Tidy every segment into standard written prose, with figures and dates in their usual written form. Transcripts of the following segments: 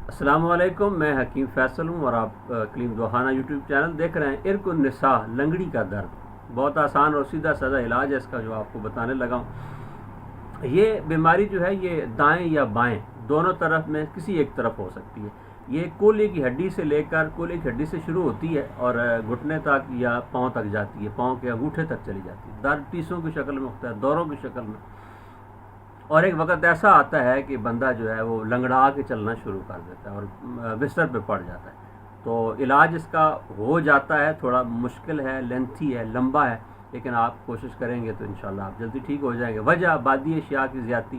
السلام علیکم، میں حکیم فیصل ہوں اور آپ کلیم دوحانہ یوٹیوب چینل دیکھ رہے ہیں۔ ارق النساء، لنگڑی کا درد، بہت آسان اور سیدھا سادہ علاج ہے اس کا جو آپ کو بتانے لگا ہوں۔ یہ بیماری جو ہے یہ دائیں یا بائیں دونوں طرف میں کسی ایک طرف ہو سکتی ہے۔ یہ کولے کی ہڈی سے لے کر کولے کی ہڈی سے شروع ہوتی ہے اور گھٹنے تک یا پاؤں تک جاتی ہے، پاؤں کے انگوٹھے تک چلی جاتی ہے۔ درد ٹیسوں کی شکل میں ہوتا ہے، دوروں کی شکل میں، اور ایک وقت ایسا آتا ہے کہ بندہ جو ہے وہ لنگڑا کے چلنا شروع کر دیتا ہے اور بستر پہ پڑ جاتا ہے۔ تو علاج اس کا ہو جاتا ہے، تھوڑا مشکل ہے، لینتھی ہے، لمبا ہے، لیکن آپ کوشش کریں گے تو انشاءاللہ آپ جلدی ٹھیک ہو جائیں گے۔ وجہ بادی اشیاء کی زیادتی،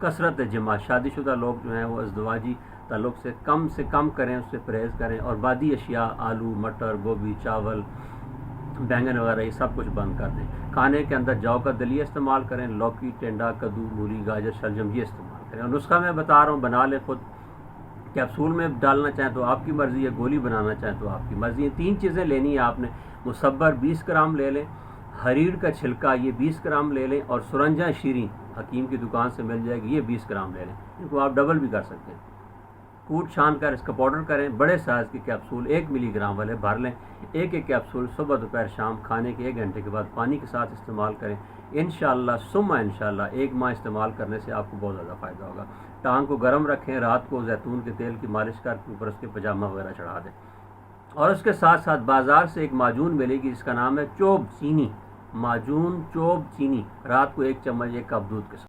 کثرت جماع، شادی شدہ لوگ جو ہیں وہ ازدواجی تعلق سے کم کریں، اس سے پرہیز کریں، اور بادی اشیاء آلو، مٹر، گوبھی، چاول، بینگن وغیرہ یہ سب کچھ بند کر دیں۔ کھانے کے اندر جو کا دلیہ استعمال کریں، لوکی، ٹینڈا، کدو، مولی، گاجر، شلجم یہ استعمال کریں۔ اور نسخہ میں بتا رہا ہوں، بنا لیں خود۔ کیپسول میں ڈالنا چاہیں تو آپ کی مرضی ہے، گولی بنانا چاہیں تو آپ کی مرضی ہے۔ 3 چیزیں لینی ہے آپ نے۔ مصبر 20 گرام لے لیں، حریر کا چھلکا یہ 20 گرام لے لیں، اور سرنجہ شیریں حکیم کی دکان سے مل جائے گی، یہ 20 گرام لے لیں۔ ان کو آپ ڈبل بھی کر سکتے ہیں۔ کوٹ چھان کر اس کا پاؤڈر کریں، بڑے سائز کے کیپسول 1 ملی گرام والے بھر لیں۔ ایک کیپسول صبح دوپہر شام کھانے کے 1 گھنٹے کے بعد پانی کے ساتھ استعمال کریں۔ انشاءاللہ ثم انشاءاللہ 1 ماہ استعمال کرنے سے آپ کو بہت زیادہ فائدہ ہوگا۔ ٹانگ کو گرم رکھیں، رات کو زیتون کے تیل کی مالش کر کے اوپر اس کے پجامہ وغیرہ چڑھا دیں، اور اس کے ساتھ ساتھ بازار سے ایک معجون ملے گی جس کا نام ہے چوب چینی، معجون چوب چینی، رات کو 1 چمچ 1 کپ دودھ کے ساتھ